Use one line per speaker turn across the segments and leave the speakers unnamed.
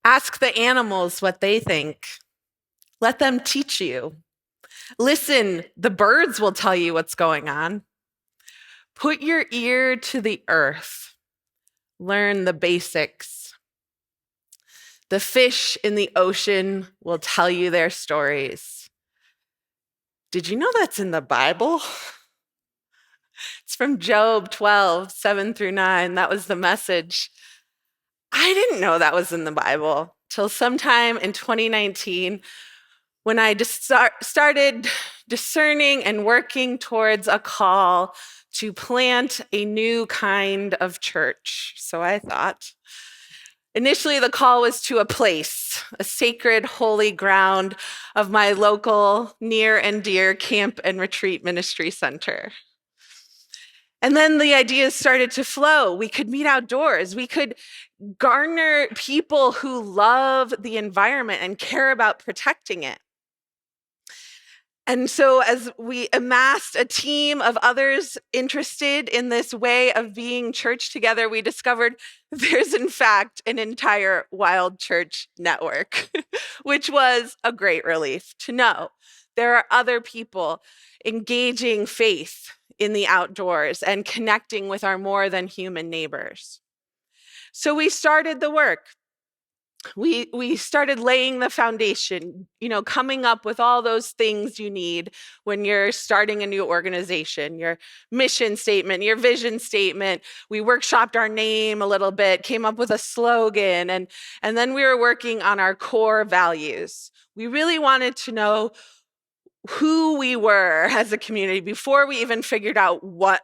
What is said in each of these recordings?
Ask the animals what they think. Let them teach you. Listen, the birds will tell you what's going on. Put your ear to the earth. Learn the basics. The fish in the ocean will tell you their stories. Did you know that's in the Bible? It's from Job 12:7-9. That was the message. I didn't know that was in the Bible till sometime in 2019 when I just started discerning and working towards a call to plant a new kind of church. So I thought, initially the call was to a place, a sacred, holy ground of my local near and dear camp and retreat ministry center. And then the ideas started to flow. We could meet outdoors. We could garner people who love the environment and care about protecting it. And so as we amassed a team of others interested in this way of being church together, we discovered there's in fact an entire wild church network, which was a great relief to know. There are other people engaging faith in the outdoors and connecting with our more than human neighbors. So we started the work. We started laying the foundation, coming up with all those things you need when you're starting a new organization, your mission statement, your vision statement. We workshopped our name a little bit, came up with a slogan, and then we were working on our core values. We really wanted to know who we were as a community before we even figured out what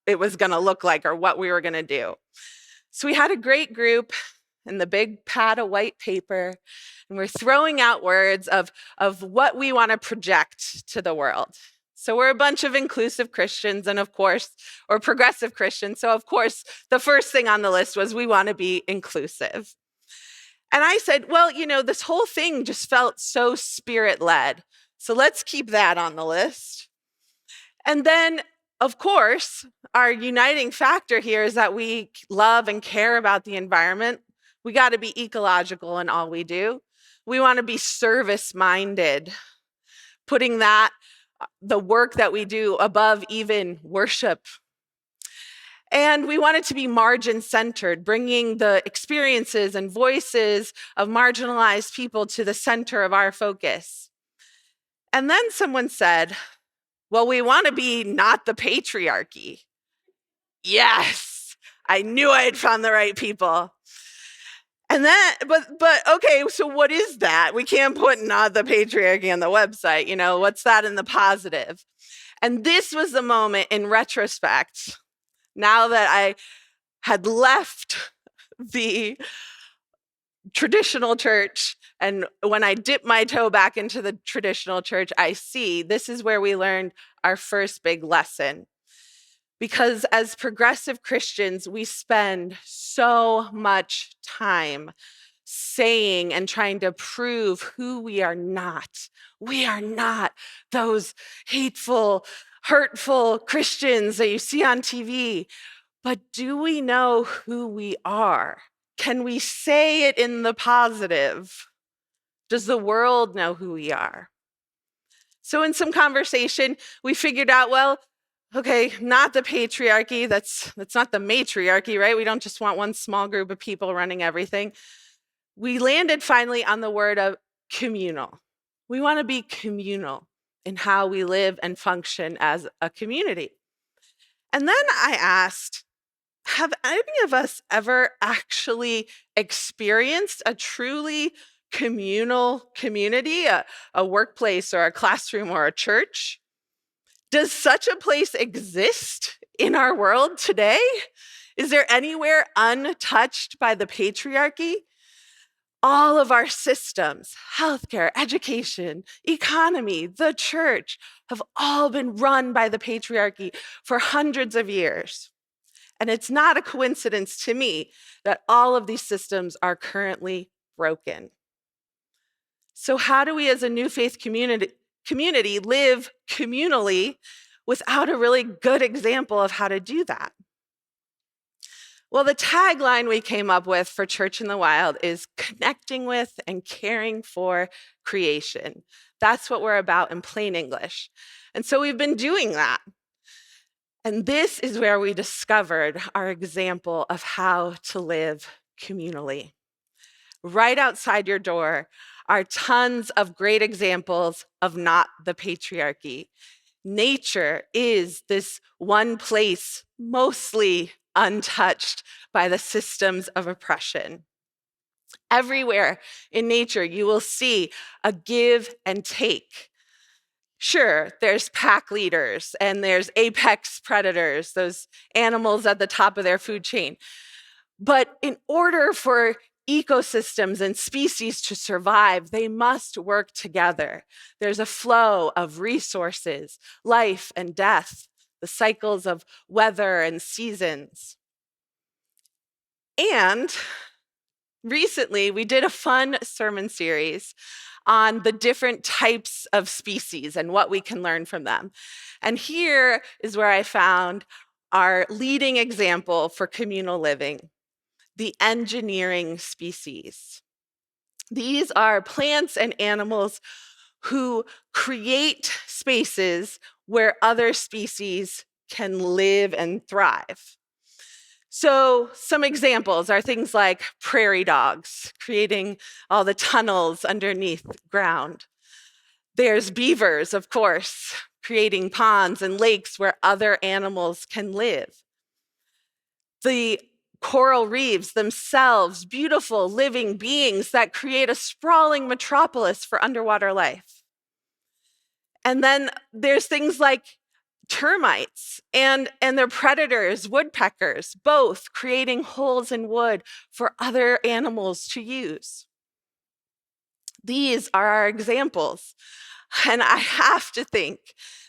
it was going to look like or what we were going to do. So we had a great group and the big pad of white paper, and we're throwing out words of what we want to project to the world. So we're a bunch of inclusive Christians and of course, or progressive Christians. So of course, the first thing on the list was we want to be inclusive. And I said, well, this whole thing just felt so spirit-led. So let's keep that on the list. And then of course, our uniting factor here is that we love and care about the environment. We got to be ecological in all we do. We want to be service-minded, putting the work that we do above even worship. And we want it to be margin-centered, bringing the experiences and voices of marginalized people to the center of our focus. And then someone said, well, we want to be not the patriarchy. Yes, I knew I had found the right people. And then, but okay, so what is that? We can't put not the patriarchy on the website, what's that in the positive? And this was the moment in retrospect, now that I had left the traditional church, and when I dip my toe back into the traditional church, I see this is where we learned our first big lesson. Because as progressive Christians, we spend so much time saying and trying to prove who we are not. We are not those hateful, hurtful Christians that you see on TV. But do we know who we are? Can we say it in the positive? Does the world know who we are? So in some conversation, we figured out, well, okay, not the patriarchy. That's not the matriarchy, right? We don't just want one small group of people running everything. We landed finally on the word of communal. We want to be communal in how we live and function as a community. And then I asked, have any of us ever actually experienced a truly communal community, a workplace or a classroom or a church? Does such a place exist in our world today? Is there anywhere untouched by the patriarchy? All of our systems, healthcare, education, economy, the church, have all been run by the patriarchy for hundreds of years. And it's not a coincidence to me that all of these systems are currently broken. So how do we as a new faith community live communally without a really good example of how to do that? Well, the tagline we came up with for Church in the Wild is connecting with and caring for creation. That's what we're about in plain English. And so we've been doing that. And this is where we discovered our example of how to live communally. Right outside your door are tons of great examples of not the patriarchy. Nature is this one place mostly untouched by the systems of oppression. Everywhere in nature, you will see a give and take. Sure, there's pack leaders and there's apex predators, those animals at the top of their food chain. But in order for ecosystems and species to survive, they must work together. There's a flow of resources, life and death, the cycles of weather and seasons. And recently, we did a fun sermon series on the different types of species and what we can learn from them. And here is where I found our leading example for communal living: the engineering species. These are plants and animals who create spaces where other species can live and thrive. So some examples are things like prairie dogs, creating all the tunnels underneath ground. There's beavers, of course, creating ponds and lakes where other animals can live. The coral reefs themselves, beautiful living beings that create a sprawling metropolis for underwater life. And then there's things like termites and their predators, woodpeckers, both creating holes in wood for other animals to use. These are our examples. And I have to think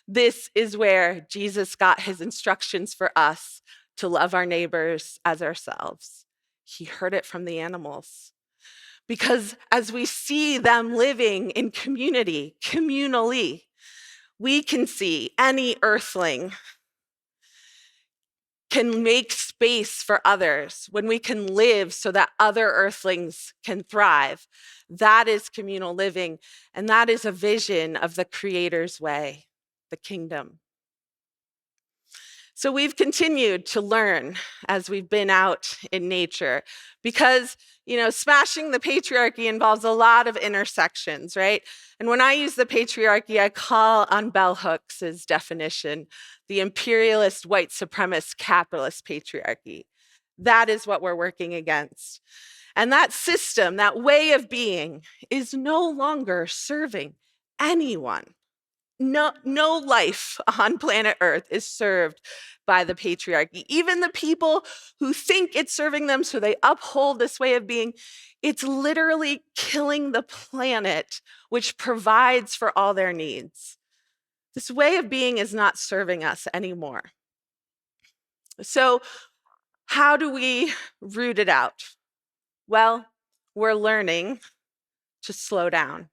this is where Jesus got his instructions for us to love our neighbors as ourselves. He heard it from the animals. Because as we see them living in community, communally, we can see any earthling can make space for others, when we can live so that other earthlings can thrive. That is communal living, and that is a vision of the Creator's way, the kingdom. So we've continued to learn as we've been out in nature because, smashing the patriarchy involves a lot of intersections, right? And when I use the patriarchy, I call on bell hooks' definition, the imperialist, white supremacist, capitalist patriarchy. That is what we're working against. And that system, that way of being, is no longer serving anyone. No life on planet Earth is served by the patriarchy. Even the people who think it's serving them, so they uphold this way of being, it's literally killing the planet, which provides for all their needs. This way of being is not serving us anymore. So, how do we root it out? Well, we're learning to slow down,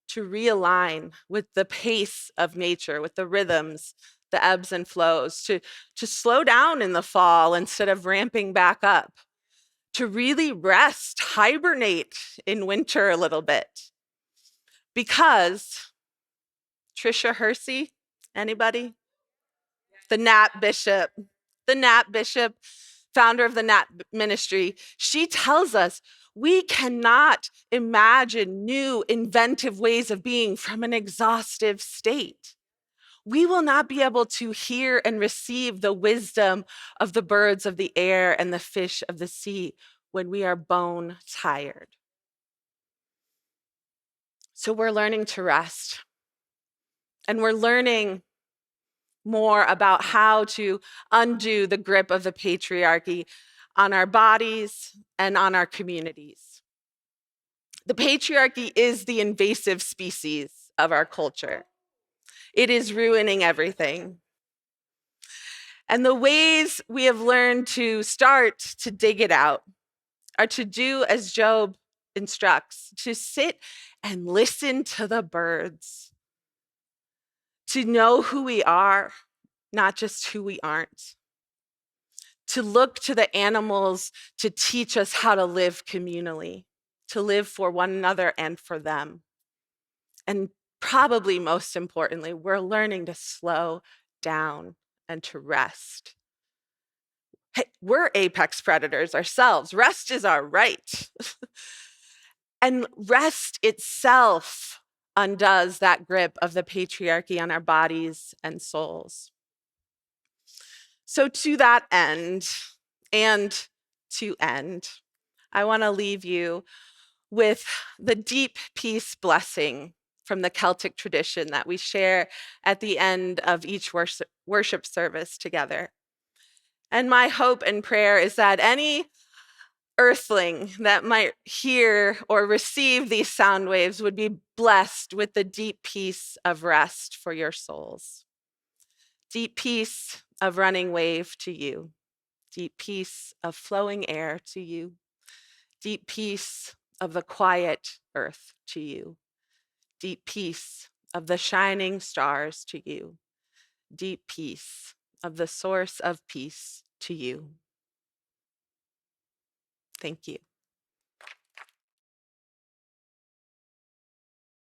to realign with the pace of nature, with the rhythms, the ebbs and flows, to slow down in the fall instead of ramping back up, to really rest, hibernate in winter a little bit. Because Tricia Hersey, anybody? The Nat Bishop, founder of the Nat Ministry, she tells us we cannot imagine new, inventive ways of being from an exhaustive state. We will not be able to hear and receive the wisdom of the birds of the air and the fish of the sea when we are bone tired. So we're learning to rest. And we're learning more about how to undo the grip of the patriarchy on our bodies and on our communities. The patriarchy is the invasive species of our culture. It is ruining everything. And the ways we have learned to start to dig it out are to do as Job instructs, to sit and listen to the birds, to know who we are, not just who we aren't, to look to the animals to teach us how to live communally, to live for one another and for them. And probably most importantly, we're learning to slow down and to rest. Hey, we're apex predators ourselves. Rest is our right. And rest itself undoes that grip of the patriarchy on our bodies and souls. So, to that end, and to end, I want to leave you with the deep peace blessing from the Celtic tradition that we share at the end of each worship service together. And my hope and prayer is that any earthling that might hear or receive these sound waves would be blessed with the deep peace of rest for your souls. Deep peace of running wave to you. Deep peace of flowing air to you. Deep peace of the quiet earth to you. Deep peace of the shining stars to you. Deep peace of the source of peace to you. Thank you.